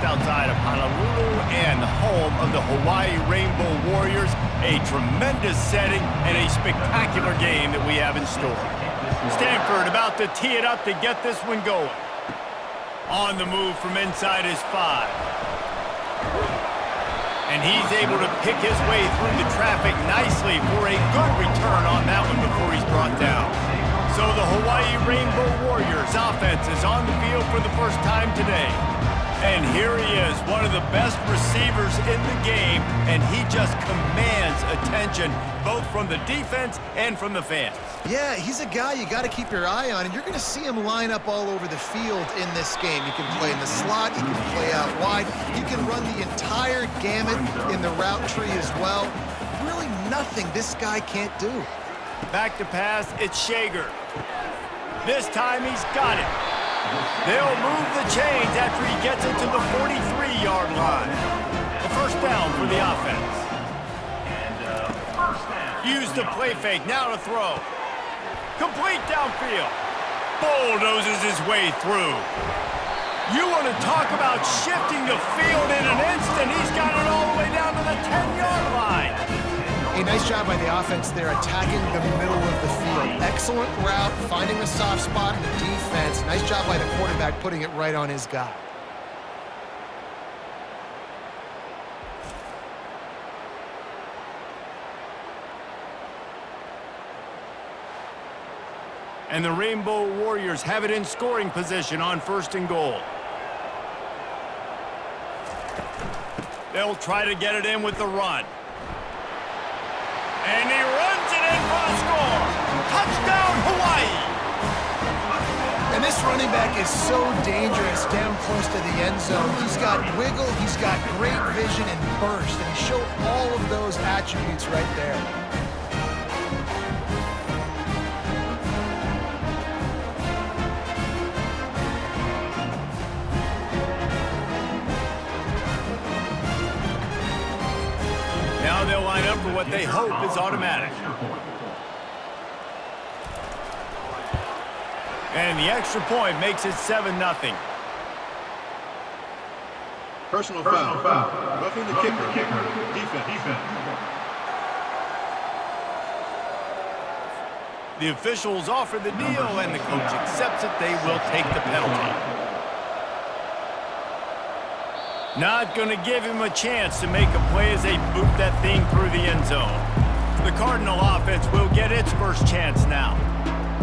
outside of Honolulu and the home of the Hawaii Rainbow Warriors. A tremendous setting and a spectacular game that we have in store. Stanford about to tee it up to get this one going. On the move from inside his 5. And he's able to pick his way through the traffic nicely for a good return on that one before he's brought down. So the Hawaii Rainbow Warriors offense is on the field for the first time today. And here he is, one of the best receivers in the game, and he just commands attention both from the defense and from the fans. Yeah, he's a guy you got to keep your eye on, and you're going to see him line up all over the field in this game. He can play in the slot, he can play out wide, he can run the entire gamut in the route tree as well. Really nothing this guy can't do. Back to pass, it's Shager. This time he's got it. They'll move the chains after he gets it to the 43-yard line. The first down for the offense. Use the play fake, now to throw. Complete downfield. Bulldozes his way through. You want to talk about shifting the field in an instant. He's got it all the way down to the 10-yard line. A nice job by the offense there, attacking the middle of the field. Excellent route, finding the soft spot in the defense. Nice job by the quarterback putting it right on his guy. And the Rainbow Warriors have it in scoring position on 1st and goal. They'll try to get it in with the run. And he runs it in for the score. Touchdown, Hawaii! And this running back is so dangerous down close to the end zone. He's got wiggle, he's got great vision and burst, and he showed all of those attributes right there. Now they'll line up for what they hope is automatic. And the extra point makes it 7-0. Personal foul. Roughing the kicker. Defense. The officials offer the deal, and the coach accepts it. They will take the penalty. Not going to give him a chance to make a play as they boot that thing through the end zone. The Cardinal offense will get its first chance now.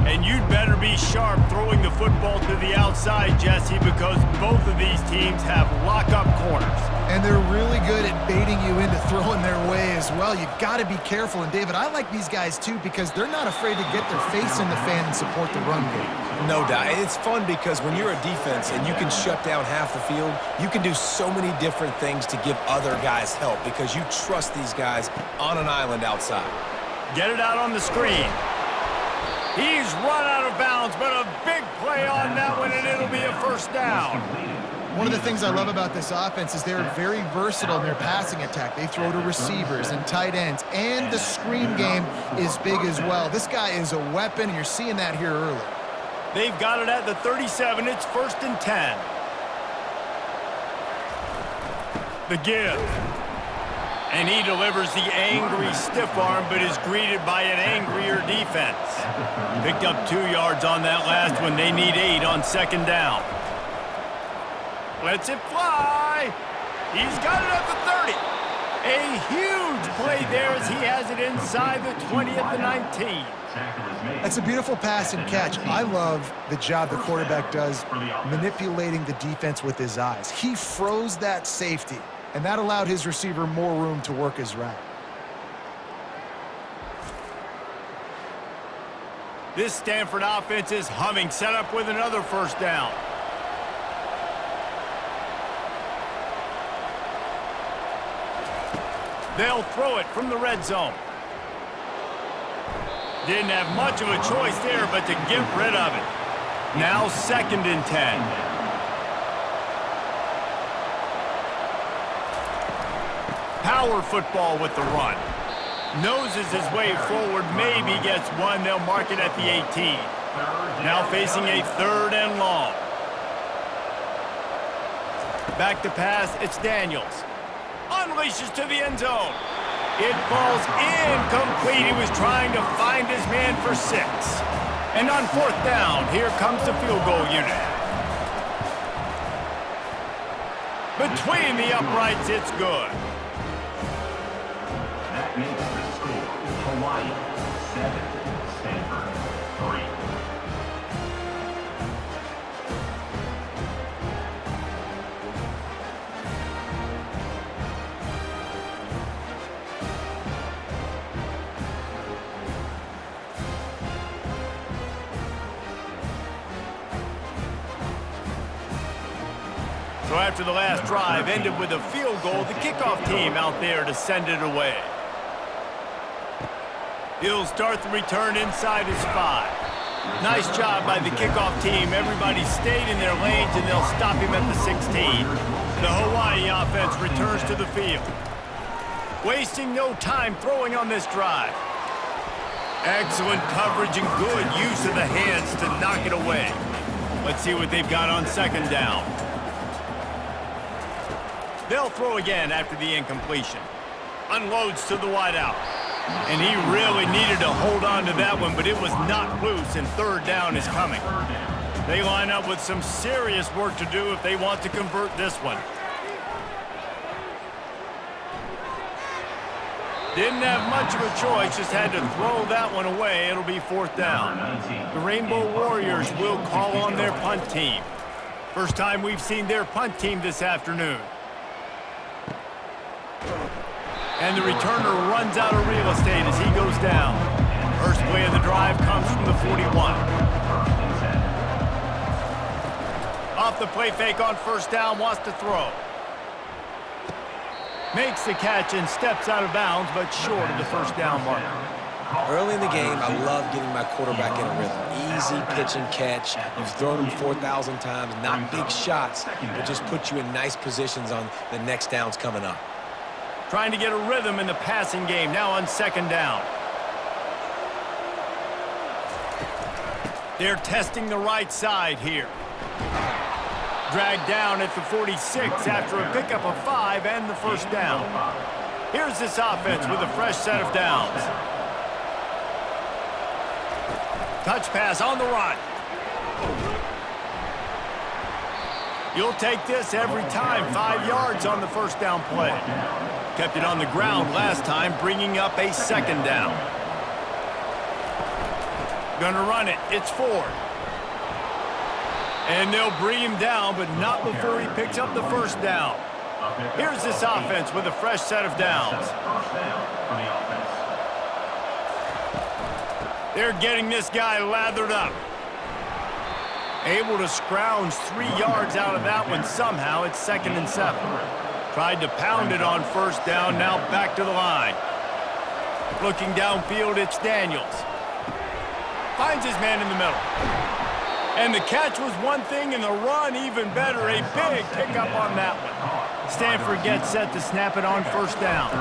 And you'd better be sharp throwing the football to the outside, Jesse, because both of these teams have lock-up corners. And they're really good at baiting you into throwing their way as well. You've got to be careful. And, David, I like these guys, too, because they're not afraid to get their face in the fan and support the run game. No doubt. It's fun because when you're a defense and you can shut down half the field, you can do so many different things to give other guys help because you trust these guys on an island outside. Get it out on the screen. He's run out of bounds, but a big play on that one, and it'll be a first down. One of the things I love about this offense is they're very versatile in their passing attack. They throw to receivers and tight ends, and the screen game is big as well. This guy is a weapon, and you're seeing that here early. They've got it at the 37. It's 1st and 10. The give. And he delivers the angry stiff arm, but is greeted by an angrier defense. Picked up 2 yards on that last one. They need 8 on 2nd down. Lets it fly. He's got it at the 30. A huge play there as he has it inside the 20 at the 19. That's a beautiful pass and catch. I love the job the quarterback does manipulating the defense with his eyes. He froze that safety, and that allowed his receiver more room to work his route. This Stanford offense is humming, set up with another first down. They'll throw it from the red zone. Didn't have much of a choice there, but to get rid of it. Now 2nd and 10. Power football with the run. Noses his way forward, maybe gets one. They'll mark it at the 18. Now facing a 3rd and long. Back to pass, it's Daniels. Unleashes to the end zone. It falls incomplete. He was trying to find his man for 6. And on 4th down, here comes the field goal unit. Between the uprights, it's good. That makes the score Hawaii 7, Stanford 3. So after the last drive ended with a field goal, the kickoff team out there to send it away. He'll start the return inside his 5. Nice job by the kickoff team. Everybody stayed in their lanes, and they'll stop him at the 16. The Hawaii offense returns to the field. Wasting no time throwing on this drive. Excellent coverage and good use of the hands to knock it away. Let's see what they've got on 2nd down. They'll throw again after the incompletion. Unloads to the wideout. And he really needed to hold on to that one, but it was not loose, and 3rd down is coming. They line up with some serious work to do if they want to convert this one. Didn't have much of a choice, just had to throw that one away. It'll be 4th down. The Rainbow Warriors will call on their punt team. First time we've seen their punt team this afternoon. And the returner runs out of real estate as he goes down. First play of the drive comes from the 41. Off the play fake on 1st down, wants to throw. Makes the catch and steps out of bounds, but short of the 1st down mark. Early in the game, I love getting my quarterback in a rhythm. Easy pitch and catch. You've thrown him 4,000 times, not big shots, but just put you in nice positions on the next downs coming up. Trying to get a rhythm in the passing game, now on 2nd down. They're testing the right side here. Dragged down at the 46 after a pickup of 5 and the 1st down. Here's this offense with a fresh set of downs. Touch pass on the run. You'll take this every time. 5 yards on the 1st down play. Kept it on the ground last time, bringing up a 2nd down. Gonna run it. It's Ford. And they'll bring him down, but not before he picks up the 1st down. Here's this offense with a fresh set of downs. They're getting this guy lathered up. Able to scrounge 3 yards out of that one somehow. It's 2nd and 7. Tried to pound it on 1st down, now back to the line. Looking downfield, it's Daniels. Finds his man in the middle. And the catch was one thing, and the run even better. A big pickup on that one. Stanford gets set to snap it on 1st down.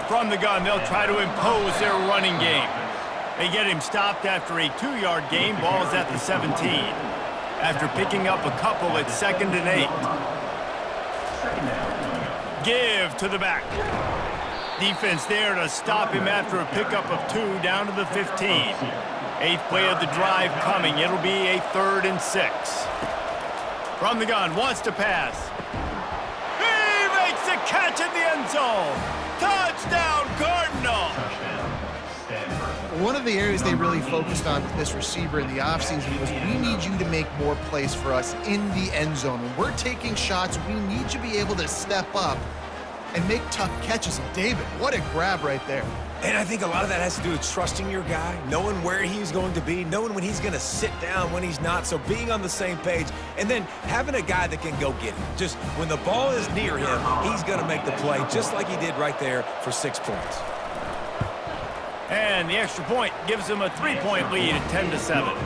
From the gun, they'll try to impose their running game. They get him stopped after a 2-yard gain. Ball's at the 17. After picking up a couple, it's 2nd and 8. Give to the back. Defense there to stop him after a pickup of 2 down to the 15. 8th play of the drive coming. It'll be a 3rd and 6. From the gun, wants to pass. He makes the catch in the end zone. Touchdown, Cardinals. One of the areas they really focused on with this receiver in the offseason was we need you to make more plays for us in the end zone. When we're taking shots, we need you to be able to step up and make tough catches. And David, what a grab right there. And I think a lot of that has to do with trusting your guy, knowing where he's going to be, knowing when he's going to sit down, when he's not, so being on the same page, and then having a guy that can go get it. Just when the ball is near him, he's going to make the play, just like he did right there for 6 points. And the extra point gives them a 3-point lead at 10-7.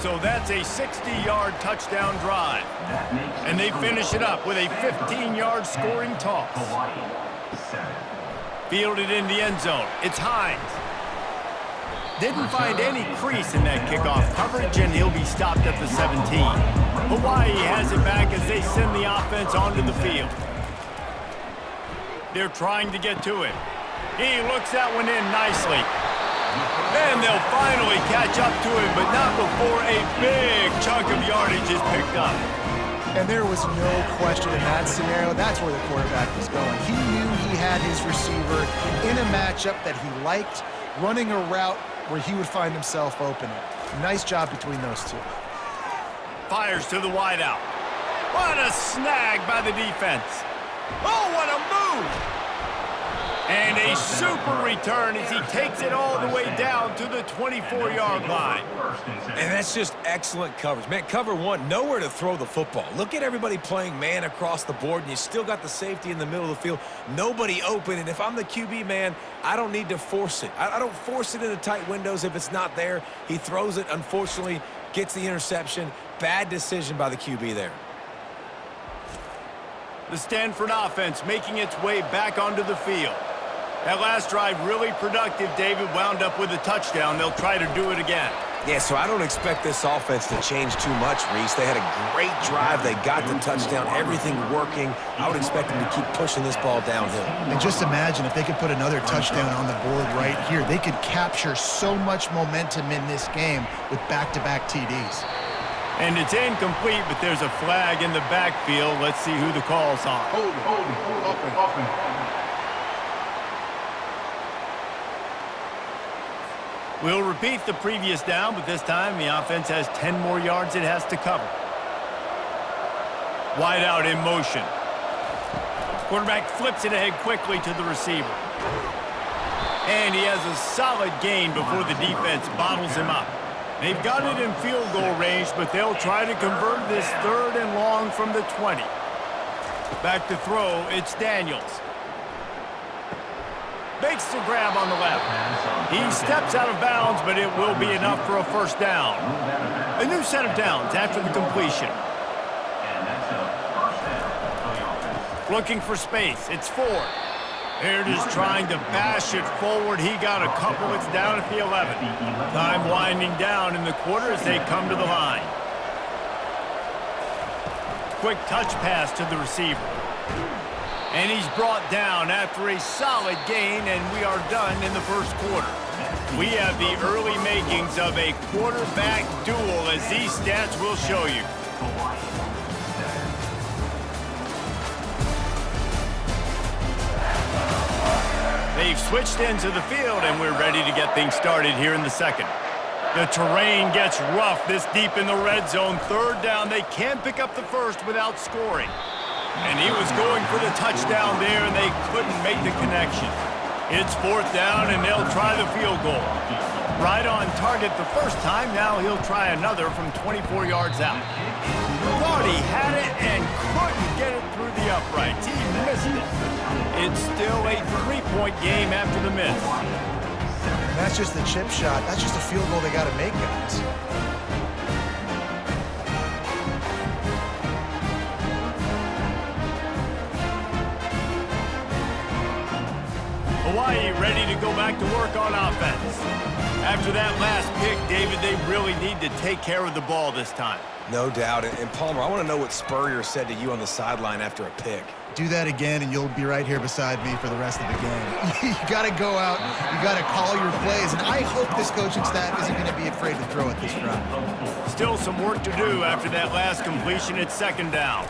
So that's a 60-yard touchdown drive. And they finish it up with a 15-yard scoring toss. Fielded in the end zone. It's Hines. Didn't find any crease in that kickoff coverage, and he'll be stopped at the 17. Hawaii has it back as they send the offense onto the field. They're trying to get to it. He looks that one in nicely. Then they'll finally catch up to him, but not before a big chunk of yardage is picked up. And there was no question in that scenario. That's where the quarterback was going. He knew he had his receiver in a matchup that he liked, running a route where he would find himself open. Nice job between those two. Fires to the wideout. What a snag by the defense. Oh, what a move! And a super return as he takes it all the way down to the 24-yard line. And that's just excellent coverage. Man, cover one, nowhere to throw the football. Look at everybody playing man across the board, and you still got the safety in the middle of the field. Nobody open, and if I'm the QB, man, I don't need to force it. I don't force it into tight windows if it's not there. He throws it, unfortunately, gets the interception. Bad decision by the QB there. The Stanford offense making its way back onto the field. That last drive really productive. David wound up with a touchdown. They'll try to do it again. Yeah, so I don't expect this offense to change too much, Reese. They had a great drive. They got the touchdown, everything working. I would expect them to keep pushing this ball downhill. And just imagine if they could put another touchdown on the board right here. They could capture so much momentum in this game with back-to-back TDs. And it's incomplete, but there's a flag in the backfield. Let's see who the call's on. Hold it. We'll repeat the previous down, but this time the offense has 10 more yards it has to cover. Wide out in motion. Quarterback flips it ahead quickly to the receiver. And he has a solid gain before the defense bottles him up. They've got it in field goal range, but they'll try to convert this 3rd and long from the 20. Back to throw, it's Daniels. Makes the grab on the left. He steps out of bounds, but it will be enough for a first down. A new set of downs after the completion. Looking for space. It's Ford. They're just trying to bash it forward. He got a couple. It's down at the 11. Time winding down in the quarter as they come to the line. Quick touch pass to the receiver. And he's brought down after a solid gain, and we are done in the first quarter. We have the early makings of a quarterback duel, as these stats will show you. They've switched into the field, and we're ready to get things started here in the second. The terrain gets rough this deep in the red zone. 3rd down, they can't pick up the first without scoring. And he was going for the touchdown there, and they couldn't make the connection. It's 4th down, and they'll try the field goal. Right on target the first time. Now he'll try another from 24 yards out. Thought he had it and couldn't get it through the uprights. He missed it. It's still a 3-point game after the miss. And that's just the chip shot. That's just a field goal they got to make, guys. Hawaii ready to go back to work on offense. After that last pick, David, they really need to take care of the ball this time. No doubt. And Palmer, I want to know what Spurrier said to you on the sideline after a pick. Do that again, and you'll be right here beside me for the rest of the game. You got to go out. You got to call your plays. And I hope this coaching staff isn't going to be afraid to throw at this drive. Still some work to do after that last completion. It's 2nd down.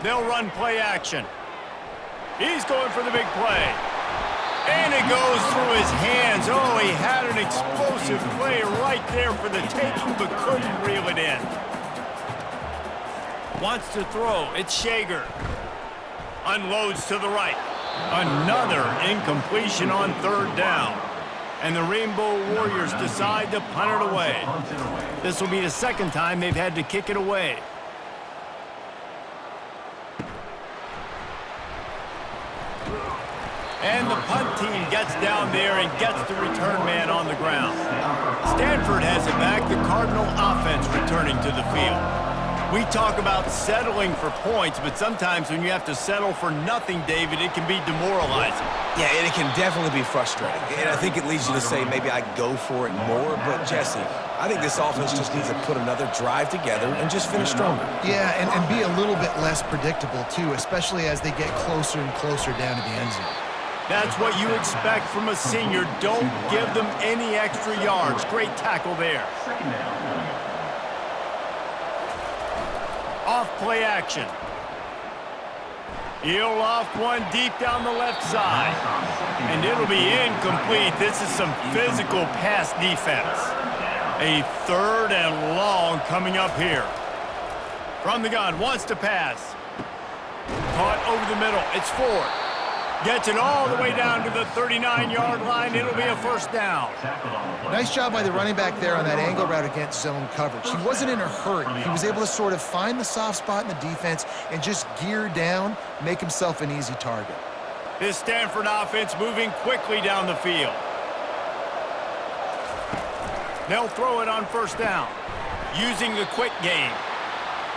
They'll run play action. He's going for the big play. And it goes through his hands. Oh, he had an explosive play right there for the taking, but couldn't reel it in. Wants to throw. It's Shager. Unloads to the right. Another incompletion on 3rd down. And the Rainbow Warriors decide to punt it away. This will be the 2nd time they've had to kick it away. And the punt team gets down there and gets the return man on the ground. Stanford has it back. The Cardinal offense returning to the field. We talk about settling for points, but sometimes when you have to settle for nothing, David, it can be demoralizing. Yeah, and it can definitely be frustrating. And I think it leads you to say maybe I go for it more. But, Jesse, I think this offense just needs to put another drive together and just finish stronger. Yeah, and be a little bit less predictable, too, especially as they get closer and closer down to the end zone. That's what you expect from a senior. Don't give them any extra yards. Great tackle there. Off play action. He'll loft one deep down the left side. And it'll be incomplete. This is some physical pass defense. A 3rd and long coming up here. From the gun, wants to pass. Caught over the middle. It's Ford. Gets it all the way down to the 39-yard line. It'll be a first down. Nice job by the running back there on that angle route against zone coverage. He wasn't in a hurry. He was able to sort of find the soft spot in the defense and just gear down, make himself an easy target. This Stanford offense moving quickly down the field. They'll throw it on first down, using the quick game.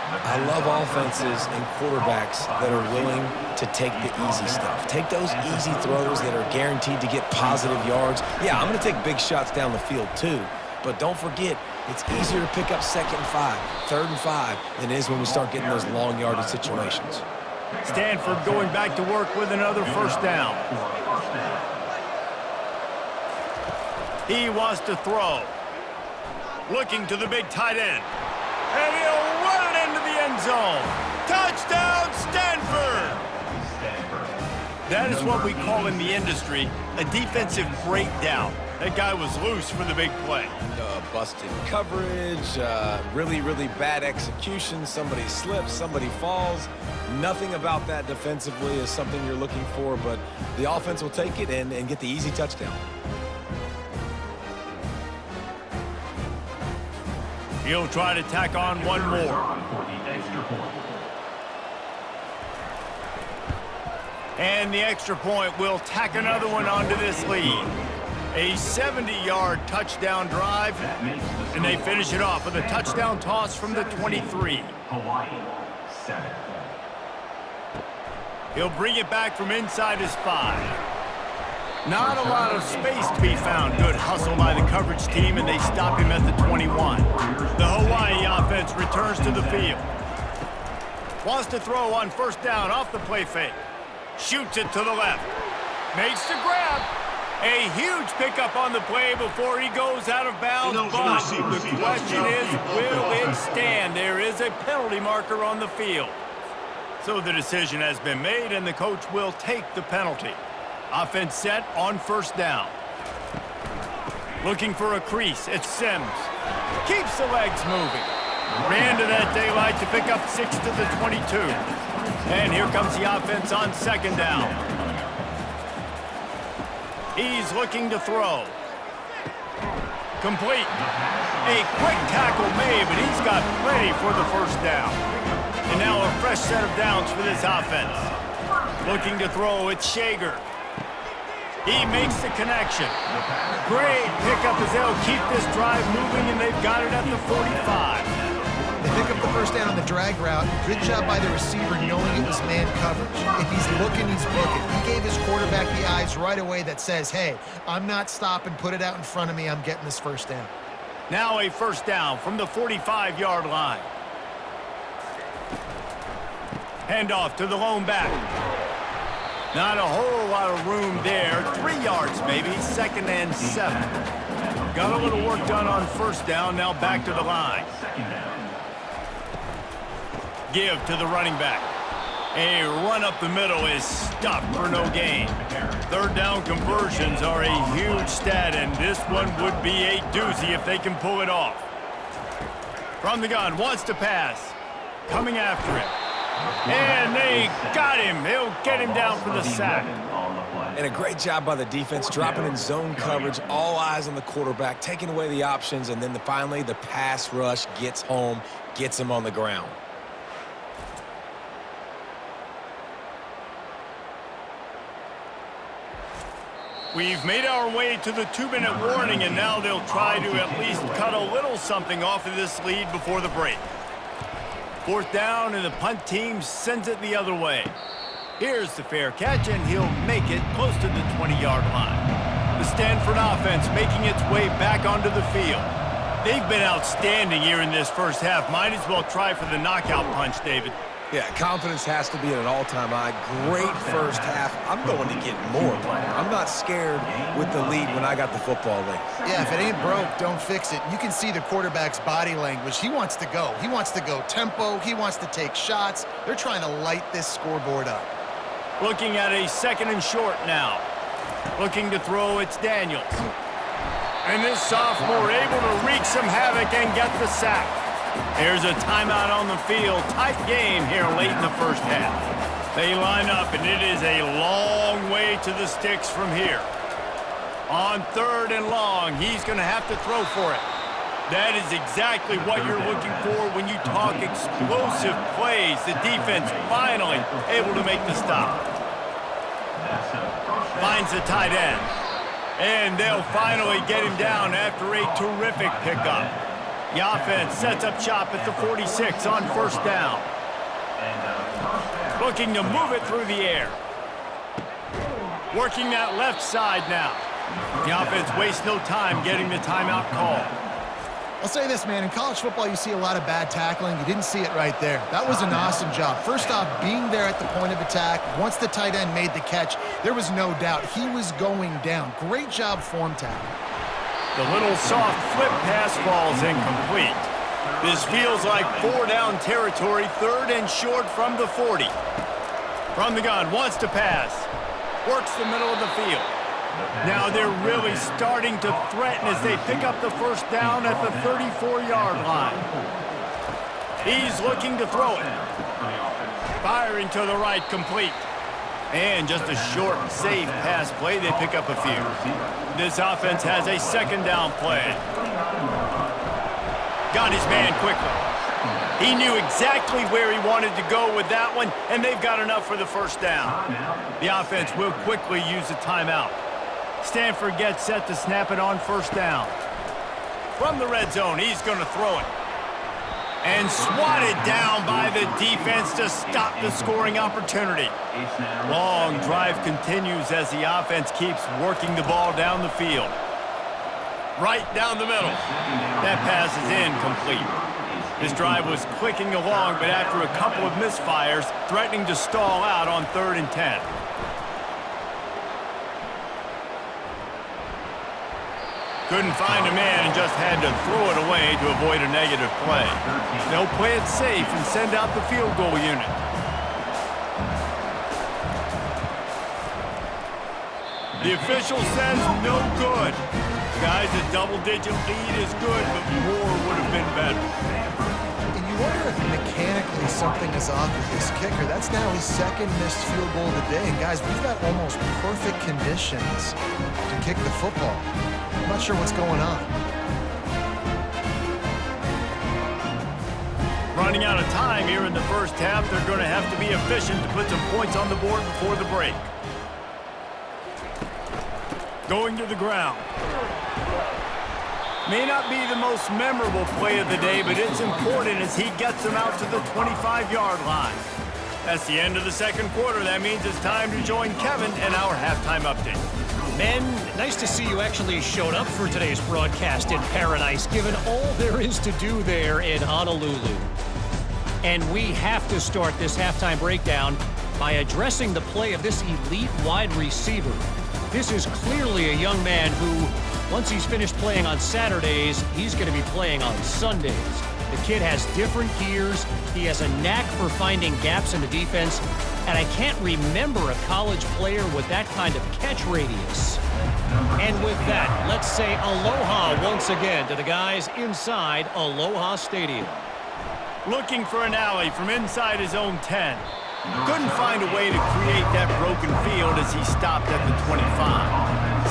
I love offenses and quarterbacks that are willing to take the easy stuff. Take those easy throws that are guaranteed to get positive yards. Yeah, I'm going to take big shots down the field too. But don't forget, it's easier to pick up 2nd and 5, 3rd and 5 than it is when we start getting those long yardage situations. Stanford going back to work with another first down. He wants to throw. Looking to the big tight end. And he'll run it into the end zone. Touchdown, Stanford! That is what we call in the industry a defensive breakdown. That guy was loose for the big play. Busted coverage, really, really bad execution. Somebody slips, somebody falls. Nothing about that defensively is something you're looking for, but the offense will take it and get the easy touchdown. He'll try to tack on one more. And the extra point will tack another one onto this lead. A 70-yard touchdown drive, and they finish it off with a touchdown toss from the 23. Hawaii, 7. He'll bring it back from inside his 5. Not a lot of space to be found. Good hustle by the coverage team, and they stop him at the 21. The Hawaii offense returns to the field. Wants to throw on first down off the play fake. Shoots it to the left. Makes the grab. A huge pickup on the play before he goes out of bounds. But the question is, will it stand? There is a penalty marker on the field. So the decision has been made, and the coach will take the penalty. Offense set on first down. Looking for a crease. It's Sims. Keeps the legs moving. Ran to that daylight to pick up 6 to the 22. And here comes the offense on second down. He's looking to throw. Complete. A quick tackle made, but he's got plenty for the first down. And now a fresh set of downs for this offense. Looking to throw, it's Shager. He makes the connection. Great pickup as they'll keep this drive moving, and they've got it at the 45. They pick up the first down on the drag route. Good job by the receiver knowing it was man coverage. If he's looking, he's looking. He gave his quarterback the eyes right away that says, hey, I'm not stopping, put it out in front of me, I'm getting this first down. Now a first down from the 45-yard line. Handoff to the lone back. Not a whole lot of room there. 3 yards maybe, 2nd and 7. Got a little work done on first down, now back to the line. Give to the running back. A run up the middle is stuffed for no gain. Third down conversions are a huge stat, and this one would be a doozy if they can pull it off. From the gun, wants to pass. Coming after him. And they got him. They'll get him down for the sack. And a great job by the defense, dropping in zone coverage, all eyes on the quarterback, taking away the options, and then finally the pass rush gets home, gets him on the ground. We've made our way to the 2-minute warning, and now they'll try to at least cut a little something off of this lead before the break. 4th down, and the punt team sends it the other way. Here's the fair catch, and he'll make it close to the 20-yard line. The Stanford offense making its way back onto the field. They've been outstanding here in this first half. Might as well try for the knockout punch, David. Yeah, confidence has to be at an all-time high. Great first half. I'm going to get more, player. I'm not scared with the lead when I got the football late. Yeah, if it ain't broke, don't fix it. You can see the quarterback's body language. He wants to go. He wants to go tempo. He wants to take shots. They're trying to light this scoreboard up. Looking at a 2nd and short now. Looking to throw, it's Daniels. And this sophomore able to wreak some havoc and get the sack. Here's a timeout on the field. Tight game here late in the first half. They line up, and it is a long way to the sticks from here. On 3rd and long, he's going to have to throw for it. That is exactly what you're looking for when you talk explosive plays. The defense finally able to make the stop. Finds the tight end. And they'll finally get him down after a terrific pickup. The offense sets up shop at the 46 on 1st down. Looking to move it through the air. Working that left side now. The offense wastes no time getting the timeout call. I'll say this, man. In college football, you see a lot of bad tackling. You didn't see it right there. That was an awesome job. First off, being there at the point of attack. Once the tight end made the catch, there was no doubt he was going down. Great job form tackle. The little soft flip pass falls incomplete. This feels like 4-down territory, 3rd and short from the 40. From the gun, wants to pass. Works the middle of the field. Now they're really starting to threaten as they pick up the 1st down at the 34-yard line. He's looking to throw it. Firing to the right, complete. And just a short, safe pass play. They pick up a few. This offense has a 2nd down play. Got his man quickly. He knew exactly where he wanted to go with that one, and they've got enough for the 1st down. The offense will quickly use a timeout. Stanford gets set to snap it on 1st down. From the red zone, he's going to throw it. And swatted down by the defense to stop the scoring opportunity. Long drive continues as the offense keeps working the ball down the field. Right down the middle. That pass is incomplete. This drive was clicking along, but after a couple of misfires, threatening to stall out on 3rd and 10. Couldn't find a man and just had to throw it away to avoid a negative play. They'll play it safe and send out the field goal unit. The official says no good. Guys, a double-digit lead is good, but more would have been better. And you wonder if mechanically something is off with this kicker. That's now his 2nd missed field goal of the day. And guys, we've got almost perfect conditions to kick the football. I'm not sure what's going on. Running out of time here in the first half, they're going to have to be efficient to put some points on the board before the break. Going to the ground. May not be the most memorable play of the day, but it's important as he gets them out to the 25-yard line. That's the end of the 2nd quarter. That means it's time to join Kevin and our halftime update. Men, nice to see you actually showed up for today's broadcast in paradise, given all there is to do there in Honolulu. And we have to start this halftime breakdown by addressing the play of this elite wide receiver. This is clearly a young man who, once he's finished playing on Saturdays, he's going to be playing on Sundays. The kid has different gears. He has a knack for finding gaps in the defense. And I can't remember a college player with that kind of catch radius. And with that, let's say aloha once again to the guys inside Aloha Stadium. Looking for an alley from inside his own 10. Couldn't find a way to create that broken field as he stopped at the 25.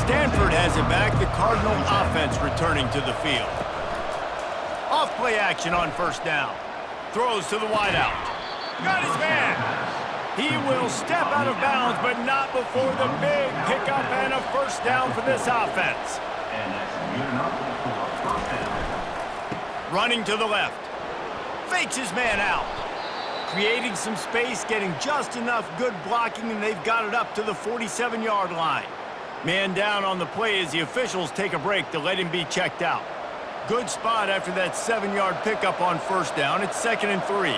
Stanford has it back. The Cardinal offense returning to the field. Off play action on 1st down. Throws to the wideout. Got his man. He will step out of bounds, but not before the big pickup and a 1st down for this offense. And that's good enough for a 1st down. Running to the left. Fakes his man out. creating some space, getting just enough good blocking, and they've got it up to the 47-yard line. Man down on the play as the officials take a break to let him be checked out. Good spot after that 7-yard pickup on first down. It's 2nd and 3.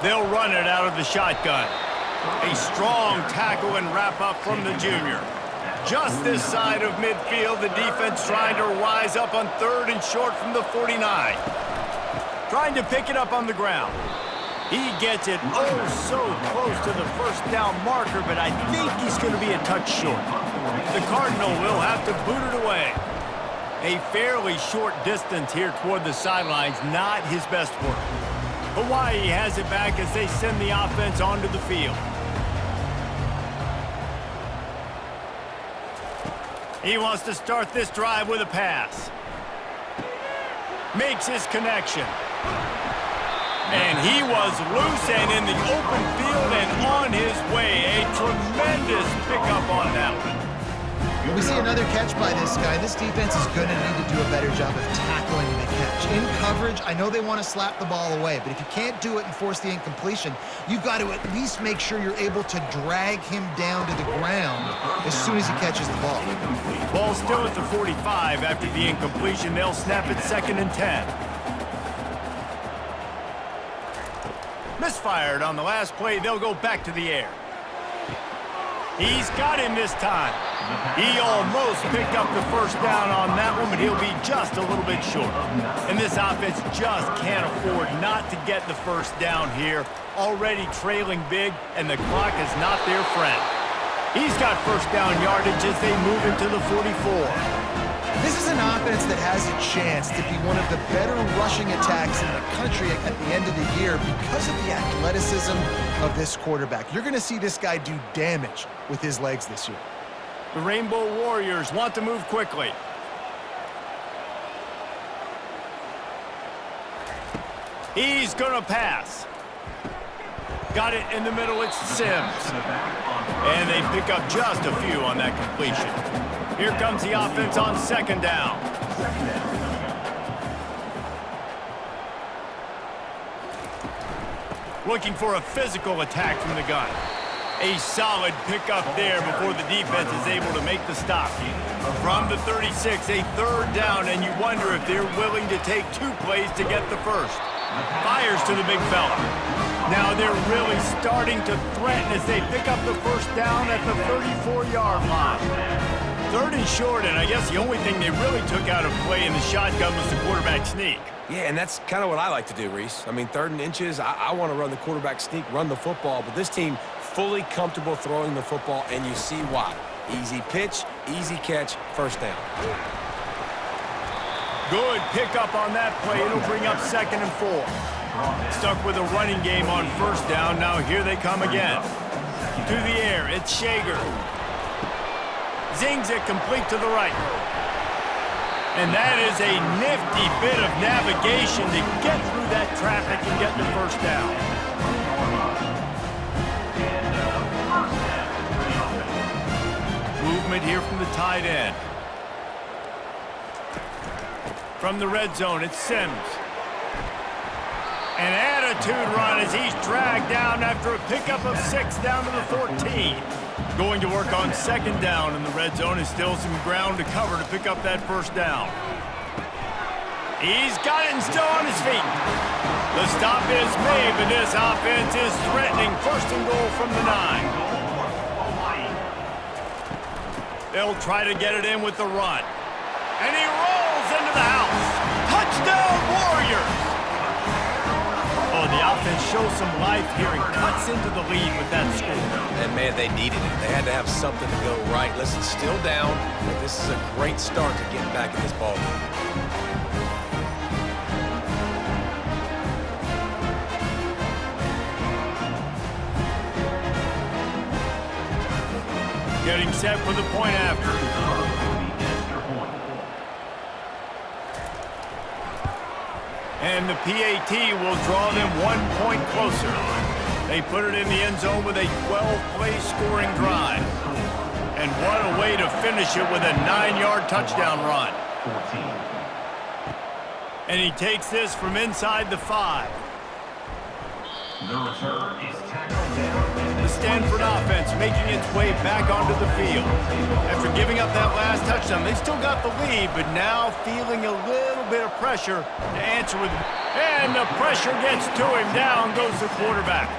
They'll run it out of the shotgun. A strong tackle and wrap up from the junior. Just this side of midfield, the defense trying to rise up on 3rd and short from the 49. Trying to pick it up on the ground. He gets it so close to the first down marker, but I think he's going to be a touch short. The Cardinal will have to boot it away. A fairly short distance here toward the sidelines, not his best work. Hawaii has it back as they send the offense onto the field. He wants to start this drive with a pass. Makes his connection. And he was loose and in the open field and on his way. A tremendous pickup on that one. We see another catch by this guy. This defense is going to need to do a better job of tackling the catch. In coverage, I know they want to slap the ball away, but if you can't do it and force the incompletion, you've got to at least make sure you're able to drag him down to the ground as soon as he catches the ball. Ball still at the 45 after the incompletion. They'll snap it 2nd and 10. Misfired on the last play. They'll go back to the air. He's got him this time. He almost picked up the first down on that one, but he'll be just a little bit short. And this offense just can't afford not to get the first down here. Already trailing big, and the clock is not their friend. He's got first down yardage as they move into the 44. This is an offense that has a chance to be one of the better rushing attacks in the country at the end of the year because of the athleticism of this quarterback. You're going to see this guy do damage with his legs this year. The Rainbow Warriors want to move quickly. He's going to pass. Got it in the middle, it's Sims. And they pick up just a few on that completion. Here comes the offense on 2nd down. Looking for a physical attack from the gun. A solid pickup there before the defense is able to make the stop. From the 36, a 3rd down, and you wonder if they're willing to take 2 plays to get the first. Fires to the big fella. Now they're really starting to threaten as they pick up the first down at the 34-yard line. 3rd and short, and I guess the only thing they really took out of play in the shotgun was the quarterback sneak. Yeah, and that's kind of what I like to do, Reese. I mean, 3rd and inches, I want to run the quarterback sneak, run the football, but this team fully comfortable throwing the football, and you see why. Easy pitch, easy catch, first down. Good pickup on that play. It'll bring up 2nd and 4. Stuck with a running game on first down. Now here they come again. To the air, it's Shager. Zings it complete to the right. And that is a nifty bit of navigation to get through that traffic and get the first down. Movement here from the tight end. From the red zone, it's Sims. An attitude run as he's dragged down after a pickup of 6 down to the 14. Going to work on 2nd down in the red zone is still some ground to cover to pick up that first down. He's got it and still on his feet. The stop is made, but this offense is threatening 1st and goal from the 9. They'll try to get it in with the run. And he rolls into the house. Touchdown, Warriors! Oh, the offense shows some life here and cuts into the lead with that score. And, man, they needed it. They had to have something to go right. Listen, still down, but this is a great start to getting back in this ball game. Getting set for the point after. And the PAT will draw them 1 point closer. They put it in the end zone with a 12-play scoring drive. And what a way to finish it with a 9-yard touchdown run. And he takes this from inside the 5. The return is tackled down. The Stanford offense making its way back onto the field. After giving up that last touchdown, they still got the lead, but now feeling a little bit of pressure to answer with. And the pressure gets to him. Down goes the quarterback.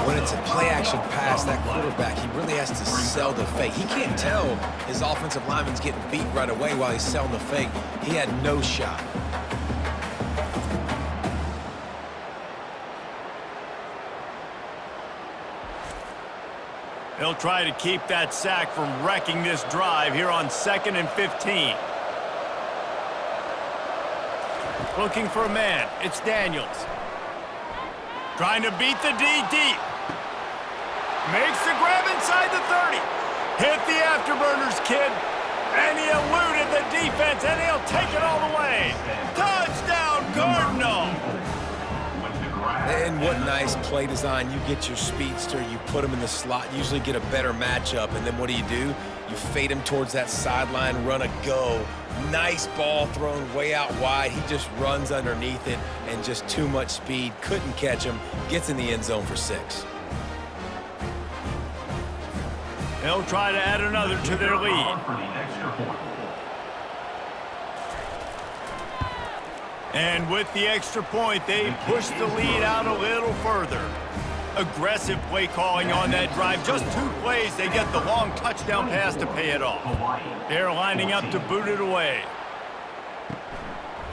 When it's a play-action pass, that quarterback, he really has to sell the fake. He can't tell his offensive lineman's getting beat right away while he's selling the fake. He had no shot. They'll try to keep that sack from wrecking this drive here on 2nd and 15. Looking for a man. It's Daniels. Trying to beat the D deep. Makes the grab inside the 30. Hit the afterburners, kid. And he eluded the defense, and he'll take it all the way. Touchdown, Cardinal. And what nice play design. You get your speedster, you put him in the slot, usually get a better matchup, and then what do? You fade him towards that sideline, run a go. Nice ball thrown way out wide. He just runs underneath it, and just too much speed. Couldn't catch him. Gets in the end zone for 6. They'll try to add another to their lead. And with the extra point, they push the lead out a little further. Aggressive play calling on that drive. Just 2 plays, they get the long touchdown pass to pay it off. They're lining up to boot it away.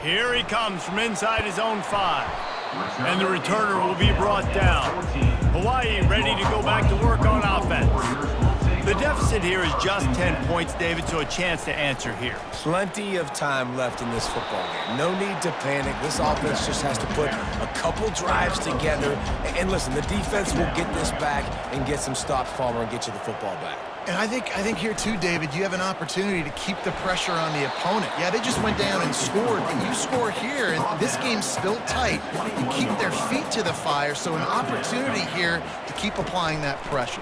Here he comes from inside his own 5. And the returner will be brought down. Hawaii ready to go back to work on offense. The deficit here is just 10 points, David, so a chance to answer here. Plenty of time left in this football game. No need to panic. This offense just has to put a couple drives together. And listen, the defense will get this back and get some stops, Palmer, and get you the football back. And I think here too, David, you have an opportunity to keep the pressure on the opponent. Yeah, they just went down and scored, but you score here, and this game's still tight. You keep their feet to the fire, so an opportunity here to keep applying that pressure.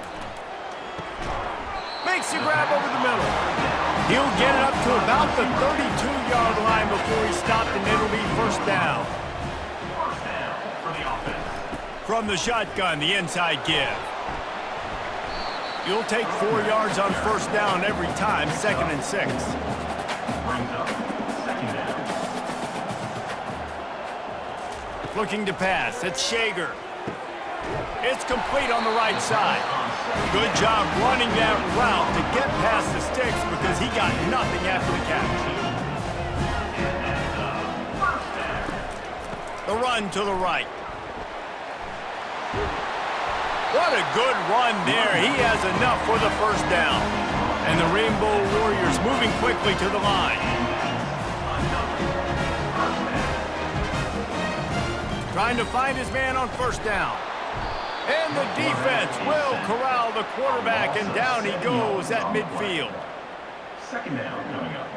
Makes the grab over the middle. He'll get it up to about the 32-yard line before he's stopped, and it'll be first down. First down for the offense. From the shotgun, the inside give. You'll take 4 yards on first down every time, 2nd and 6. Brings up 2nd down. Looking to pass. It's Shager. It's complete on the right side. Good job running that route to get past the sticks because he got nothing after the catch. The run to the right. What a good run there. He has enough for the first down. And the Rainbow Warriors moving quickly to the line. Trying to find his man on first down. And the defense will corral the quarterback, and down he goes at midfield. 2nd down coming up.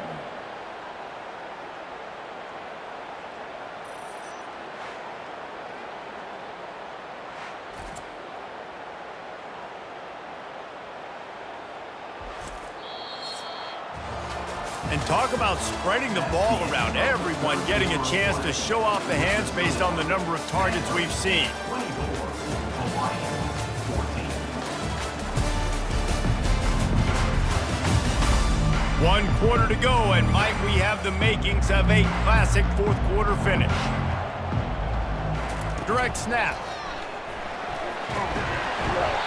And talk about spreading the ball around. Everyone getting a chance to show off the hands based on the number of targets we've seen. 24, Hawaii, 14. 1 quarter to go, and might we have the makings of a classic 4th quarter finish. Direct snap.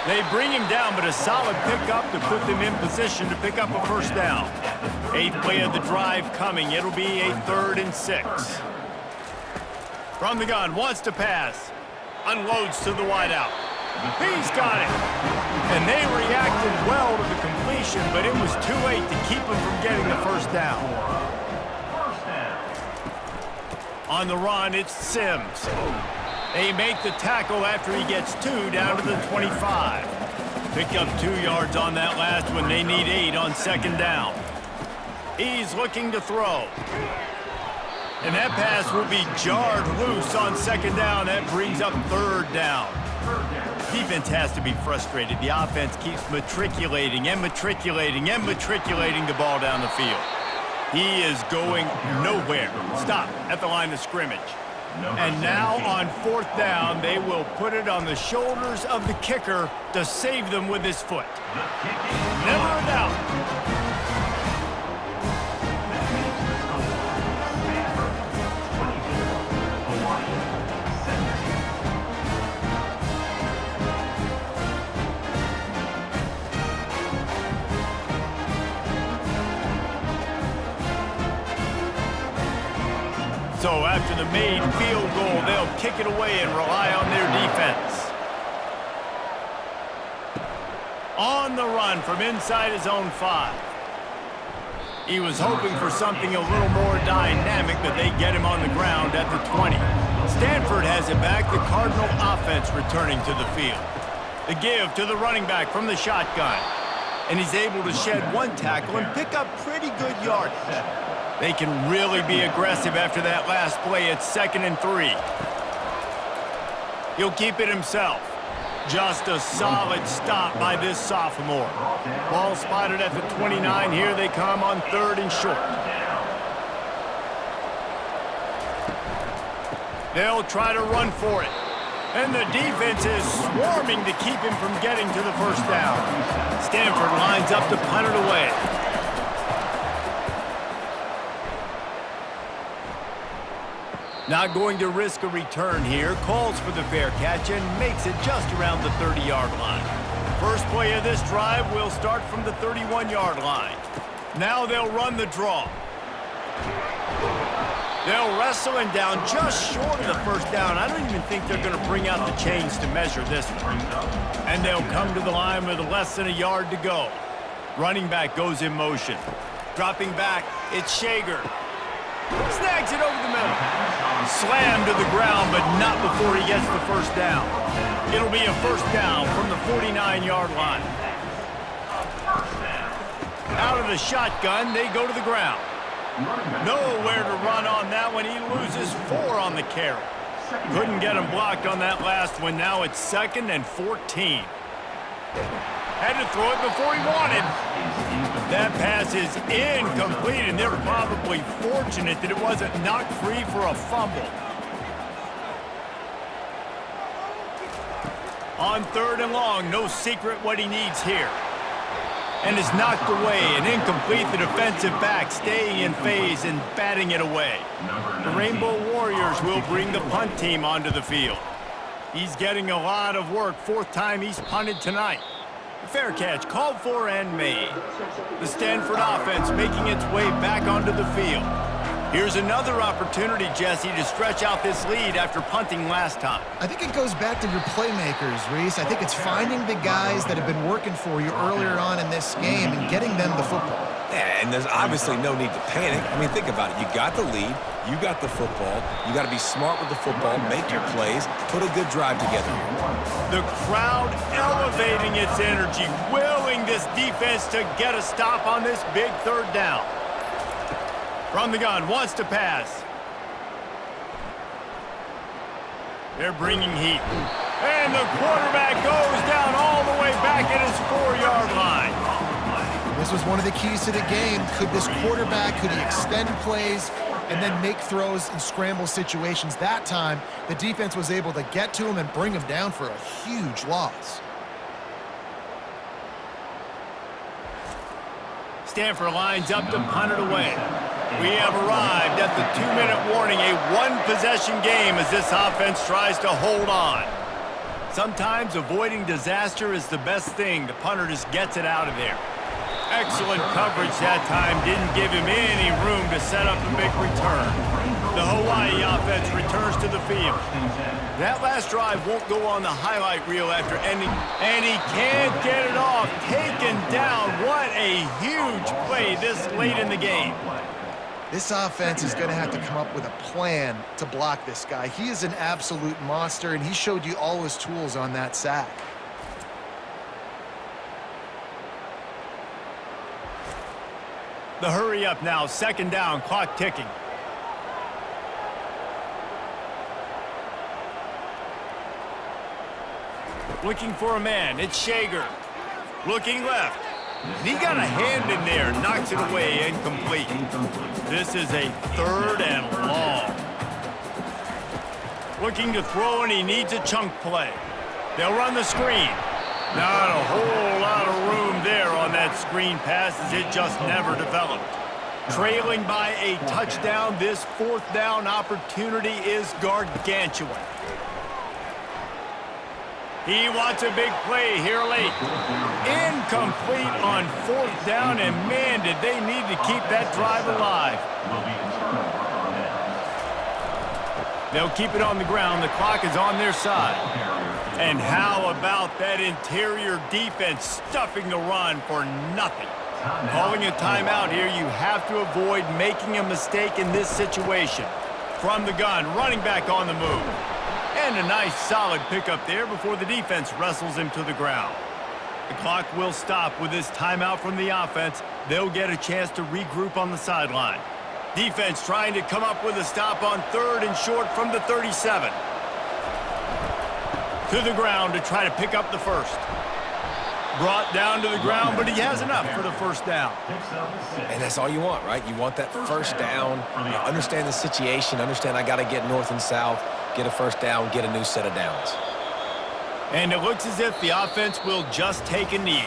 They bring him down, but a solid pickup to put them in position to pick up a first down. 8th play of the drive coming. It'll be a 3rd and 6. From the gun, wants to pass. Unloads to the wideout. He's got it. And they reacted well to the completion, but it was too late to keep him from getting the first down. On the run, it's Sims. They make the tackle after he gets 2 down to the 25. Pick up 2 yards on that last one. They need 8 on 2nd down. He's looking to throw. And that pass will be jarred loose on 2nd down. That brings up 3rd down. Defense has to be frustrated. The offense keeps matriculating and matriculating and matriculating the ball down the field. He is going nowhere. Stop at the line of scrimmage. And now on 4th down, they will put it on the shoulders of the kicker to save them with his foot. Never a doubt. So after the made field goal, they'll kick it away and rely on their defense. On the run from inside his own 5. He was hoping for something a little more dynamic, but they get him on the ground at the 20. Stanford has it back, the Cardinal offense returning to the field. The give to the running back from the shotgun. And he's able to shed 1 tackle and pick up pretty good yardage. They can really be aggressive after that last play. It's 2nd and 3. He'll keep it himself. Just a solid stop by this sophomore. Ball spotted at the 29. Here they come on 3rd and short. They'll try to run for it. And the defense is swarming to keep him from getting to the 1st down. Stanford lines up to punt it away. Not going to risk a return here. Calls for the fair catch and makes it just around the 30-yard line. First play of this drive will start from the 31-yard line. Now they'll run the draw. They'll wrestle him down just short of the 1st down. I don't even think they're going to bring out the chains to measure this one. And they'll come to the line with less than a yard to go. Running back goes in motion. Dropping back, it's Shager. Snags it over the middle. Slammed to the ground, but not before he gets the 1st down. It'll be a 1st down from the 49-yard line. Out of the shotgun, they go to the ground. Nowhere to run on that one. He loses 4 on the carry. Couldn't get him blocked on that last one. Now it's 2nd and 14. Had to throw it before he wanted. That pass is incomplete, and they're probably fortunate that it wasn't knocked free for a fumble. On 3rd and long, no secret what he needs here. And is knocked away and incomplete. The defensive back staying in phase and batting it away. The Rainbow Warriors will bring the punt team onto the field. He's getting a lot of work. 4th time he's punted tonight. Fair catch called for and made. The Stanford offense making its way back onto the field. Here's another opportunity, Jesse, to stretch out this lead after punting last time. I think it goes back to your playmakers, Reese. I think it's finding the guys that have been working for you earlier on in this game and getting them the football. Yeah, and there's obviously no need to panic. I mean, think about it. You got the lead. You got the football. You got to be smart with the football, make your plays, put a good drive together here. The crowd elevating its energy, willing this defense to get a stop on this big 3rd down. From the gun, wants to pass. They're bringing heat. And the quarterback goes down all the way back at his 4-yard line. This was one of the keys to the game. Could this quarterback, could he extend plays and then make throws in scramble situations? That time, the defense was able to get to him and bring him down for a huge loss. Stanford lines up to punt it away. We have arrived at the 2-minute warning, a 1-possession game as this offense tries to hold on. Sometimes avoiding disaster is the best thing. The punter just gets it out of there. Excellent coverage that time. Didn't give him any room to set up a big return. The Hawaii offense returns to the field. That last drive won't go on the highlight reel after ending, and he can't get it off. Taken down. What a huge play this late in the game. This offense is going to have to come up with a plan to block this guy. He is an absolute monster, and he showed you all his tools on that sack. The hurry up now, 2nd down, clock ticking. Looking for a man, it's Shager. Looking left. He got a hand in there, knocks it away, incomplete. This is a 3rd and long. Looking to throw, and he needs a chunk play. They'll run the screen. Not a whole lot of room there on that screen pass, as it just never developed. Trailing by a touchdown, this fourth down opportunity is gargantuan. He wants a big play here late. Incomplete on fourth down, and man, did they need to keep that drive alive. They'll keep it on the ground. The clock is on their side. And how about that interior defense stuffing the run for nothing? Calling a timeout here, you have to avoid making a mistake in this situation. From the gun, running back on the move. And a nice solid pickup there before the defense wrestles him to the ground. The clock will stop with this timeout from the offense. They'll get a chance to regroup on the sideline. Defense trying to come up with a stop on 3rd and short from the 37. To the ground to try to pick up the first. Brought down to the ground, but he has enough for the first down. And that's all you want, right? You want that first down. You understand the situation. Understand I got to get north and south, get a first down, get a new set of downs. And it looks as if the offense will just take a knee.